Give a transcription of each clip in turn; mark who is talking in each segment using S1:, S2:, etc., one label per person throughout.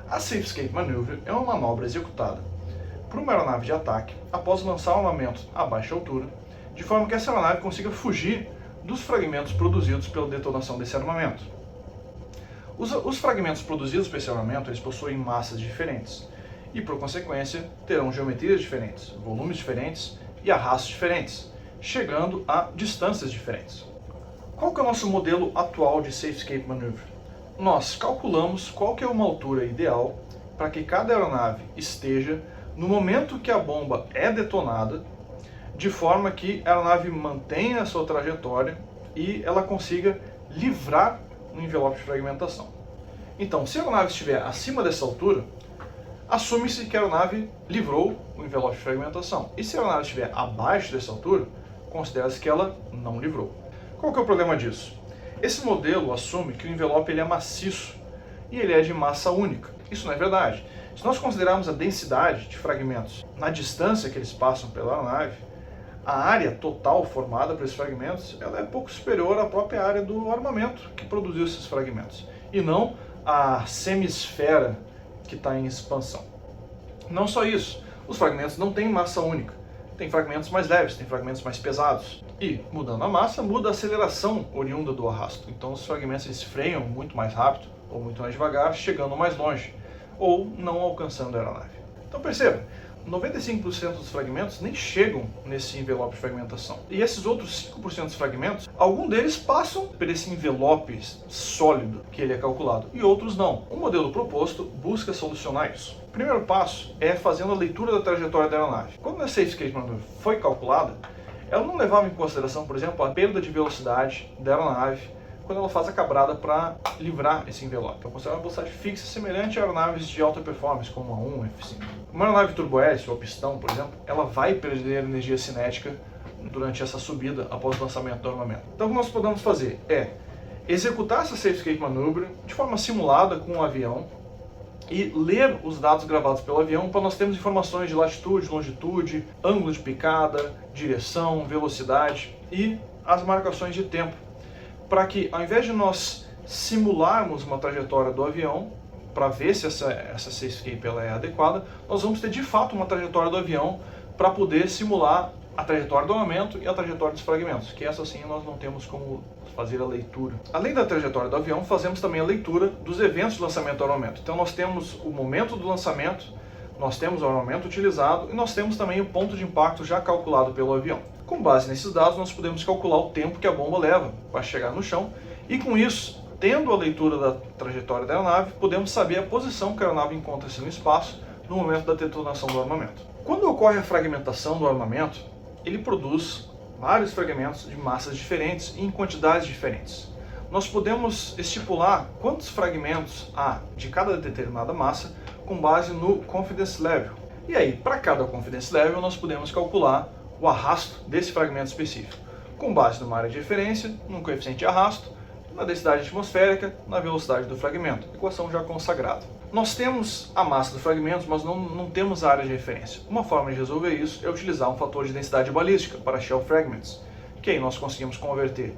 S1: A Safe Escape Maneuver é uma manobra executada por uma aeronave de ataque após lançar um armamento a baixa altura, de forma que essa aeronave consiga fugir dos fragmentos produzidos pela detonação desse armamento. Os fragmentos produzidos por esse armamento eles possuem massas diferentes e, por consequência, terão geometrias diferentes, volumes diferentes e arrastos diferentes, chegando a distâncias diferentes. Qual que é o nosso modelo atual de Safe Escape Maneuver? Nós calculamos qual que é uma altura ideal para que cada aeronave esteja no momento que a bomba é detonada, de forma que a aeronave mantenha a sua trajetória e ela consiga livrar um envelope de fragmentação. Então, se a aeronave estiver acima dessa altura, assume-se que a aeronave livrou o envelope de fragmentação. E se a aeronave estiver abaixo dessa altura, considera-se que ela não livrou. Qual que é o problema disso? Esse modelo assume que o envelope ele é maciço e ele é de massa única. Isso não é verdade. Se nós considerarmos a densidade de fragmentos na distância que eles passam pela aeronave, a área total formada por esses fragmentos ela é pouco superior à própria área do armamento que produziu esses fragmentos, e não a semisfera que está em expansão. Não só isso, os fragmentos não têm massa única. Tem fragmentos mais leves, tem fragmentos mais pesados. E, mudando a massa, muda a aceleração oriunda do arrasto. Então os fragmentos eles freiam muito mais rápido ou muito mais devagar, chegando mais longe, ou não alcançando a aeronave. Então perceba, 95% dos fragmentos nem chegam nesse envelope de fragmentação. E esses outros 5% dos fragmentos, algum deles passam por esse envelope sólido que ele é calculado, e outros não. O modelo proposto busca solucionar isso. O primeiro passo é fazendo a leitura da trajetória da aeronave. Quando a Safe Escape Maneuver foi calculada, ela não levava em consideração, por exemplo, a perda de velocidade da aeronave quando ela faz a cabrada para livrar esse envelope. Então, considera uma velocidade fixa semelhante a aeronaves de alta performance, como a 1, F5. Uma aeronave turbohélice ou pistão, por exemplo, ela vai perder energia cinética durante essa subida após o lançamento do armamento. Então, o que nós podemos fazer é executar essa Safe Escape Maneuver de forma simulada com o avião e ler os dados gravados pelo avião para nós termos informações de latitude, longitude, ângulo de picada, direção, velocidade e as marcações de tempo, para que, ao invés de nós simularmos uma trajetória do avião, para ver se essa Safe Escape ela é adequada, nós vamos ter de fato uma trajetória do avião para poder simular a trajetória do armamento e a trajetória dos fragmentos, que essa sim nós não temos como fazer a leitura. Além da trajetória do avião, fazemos também a leitura dos eventos de lançamento do armamento. Então nós temos o momento do lançamento, nós temos o armamento utilizado e nós temos também o ponto de impacto já calculado pelo avião. Com base nesses dados, nós podemos calcular o tempo que a bomba leva para chegar no chão e, com isso, tendo a leitura da trajetória da aeronave, podemos saber a posição que a aeronave encontra-se no espaço no momento da detonação do armamento. Quando ocorre a fragmentação do armamento, ele produz vários fragmentos de massas diferentes e em quantidades diferentes. Nós podemos estipular quantos fragmentos há de cada determinada massa com base no confidence level. E aí, para cada confidence level, nós podemos calcular o arrasto desse fragmento específico, com base numa área de referência, num coeficiente de arrasto, na densidade atmosférica, na velocidade do fragmento, equação já consagrada. Nós temos a massa do fragmento, mas não temos a área de referência. Uma forma de resolver isso é utilizar um fator de densidade balística para shell fragments, que aí nós conseguimos converter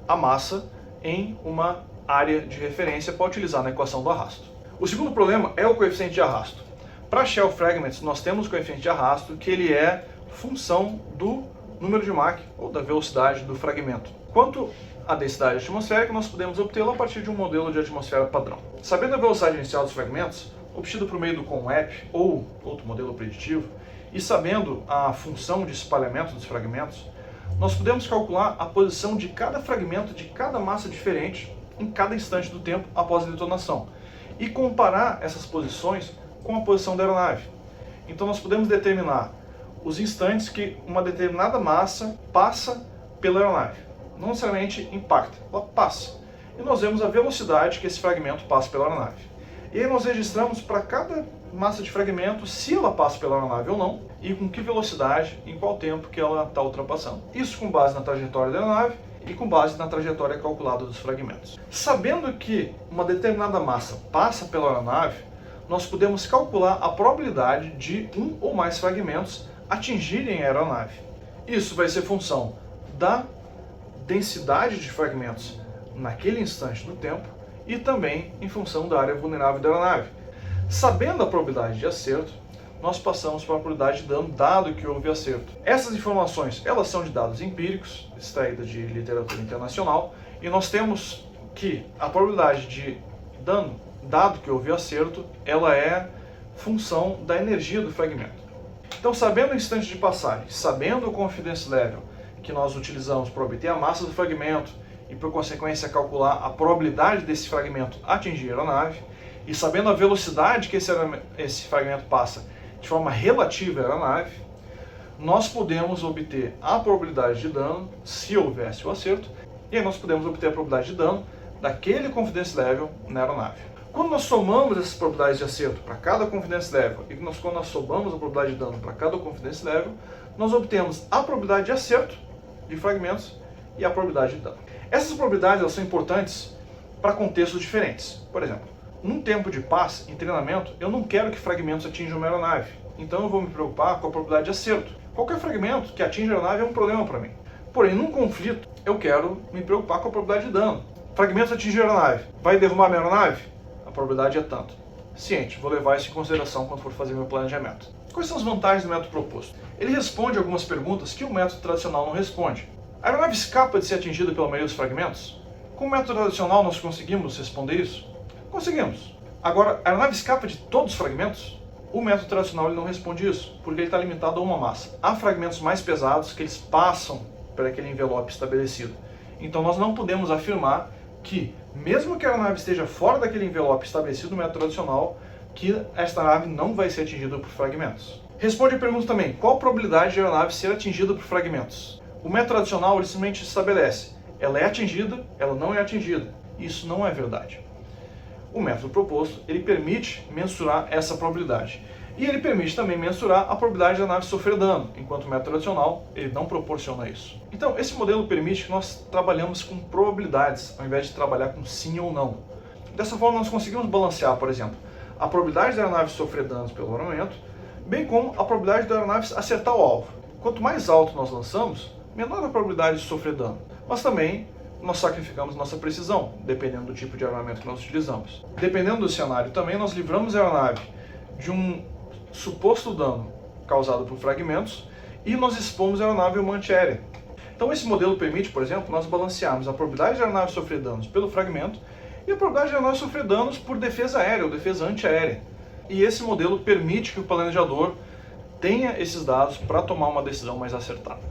S1: a massa em uma área de referência para utilizar na equação do arrasto. O segundo problema é o coeficiente de arrasto. Para shell fragments, nós temos o coeficiente de arrasto, que ele é função do número de Mach, ou da velocidade do fragmento. Quanto à densidade atmosférica, nós podemos obtê-la a partir de um modelo de atmosfera padrão. Sabendo a velocidade inicial dos fragmentos, obtido por meio do CONWAP ou outro modelo preditivo, e sabendo a função de espalhamento dos fragmentos, nós podemos calcular a posição de cada fragmento de cada massa diferente em cada instante do tempo após a detonação, e comparar essas posições com a posição da aeronave. Então nós podemos determinar os instantes que uma determinada massa passa pela aeronave. Não necessariamente impacta, ela passa. E nós vemos a velocidade que esse fragmento passa pela aeronave. E aí nós registramos para cada massa de fragmento se ela passa pela aeronave ou não, e com que velocidade, em qual tempo que ela está ultrapassando. Isso com base na trajetória da aeronave e com base na trajetória calculada dos fragmentos. Sabendo que uma determinada massa passa pela aeronave, nós podemos calcular a probabilidade de um ou mais fragmentos atingirem a aeronave. Isso vai ser função da densidade de fragmentos naquele instante do tempo e também em função da área vulnerável da aeronave. Sabendo a probabilidade de acerto, nós passamos para a probabilidade de dano dado que houve acerto. Essas informações, elas são de dados empíricos, extraídas de literatura internacional, e nós temos que a probabilidade de dano dado que houve acerto, ela é função da energia do fragmento. Então, sabendo o instante de passagem, sabendo o confidence level que nós utilizamos para obter a massa do fragmento e, por consequência, calcular a probabilidade desse fragmento atingir a aeronave, e sabendo a velocidade que esse fragmento passa de forma relativa à aeronave, nós podemos obter a probabilidade de dano, se houvesse o acerto, e aí nós podemos obter a probabilidade de dano daquele confidence level na aeronave. Quando nós somamos essas probabilidades de acerto para cada confidence level e quando nós somamos a probabilidade de dano para cada confidence level, nós obtemos a probabilidade de acerto de fragmentos e a probabilidade de dano. Essas probabilidades elas são importantes para contextos diferentes. Por exemplo, num tempo de paz, em treinamento, eu não quero que fragmentos atinjam uma aeronave, então eu vou me preocupar com a probabilidade de acerto. Qualquer fragmento que atinja a aeronave é um problema para mim. Porém, num conflito, eu quero me preocupar com a probabilidade de dano. Fragmentos atingem a aeronave, vai derrubar a minha aeronave? A probabilidade é tanto. Ciente, vou levar isso em consideração quando for fazer meu planejamento. Quais são as vantagens do método proposto? Ele responde algumas perguntas que o método tradicional não responde. A aeronave escapa de ser atingida pela maioria dos fragmentos? Com o método tradicional nós conseguimos responder isso? Conseguimos. Agora, a aeronave escapa de todos os fragmentos? O método tradicional ele não responde isso, porque ele está limitado a uma massa. Há fragmentos mais pesados que eles passam por aquele envelope estabelecido. Então nós não podemos afirmar que, mesmo que a aeronave esteja fora daquele envelope estabelecido no método tradicional, que esta nave não vai ser atingida por fragmentos. Responde a pergunta também, qual a probabilidade de a aeronave ser atingida por fragmentos? O método tradicional ele simplesmente estabelece, ela é atingida, ela não é atingida. Isso não é verdade. O método proposto, ele permite mensurar essa probabilidade. E ele permite também mensurar a probabilidade da nave sofrer dano, enquanto o método tradicional ele não proporciona isso. Então, esse modelo permite que nós trabalhamos com probabilidades, ao invés de trabalhar com sim ou não. Dessa forma, nós conseguimos balancear, por exemplo, a probabilidade da aeronave sofrer danos pelo armamento, bem como a probabilidade da aeronave acertar o alvo. Quanto mais alto nós lançamos, menor a probabilidade de sofrer dano. Mas também nós sacrificamos nossa precisão, dependendo do tipo de armamento que nós utilizamos. Dependendo do cenário também, nós livramos a aeronave de um suposto dano causado por fragmentos e nós expomos a aeronave a uma antiaérea. Então esse modelo permite, por exemplo, nós balancearmos a probabilidade de a aeronave sofrer danos pelo fragmento e a probabilidade de a aeronave sofrer danos por defesa aérea ou defesa antiaérea. E esse modelo permite que o planejador tenha esses dados para tomar uma decisão mais acertada.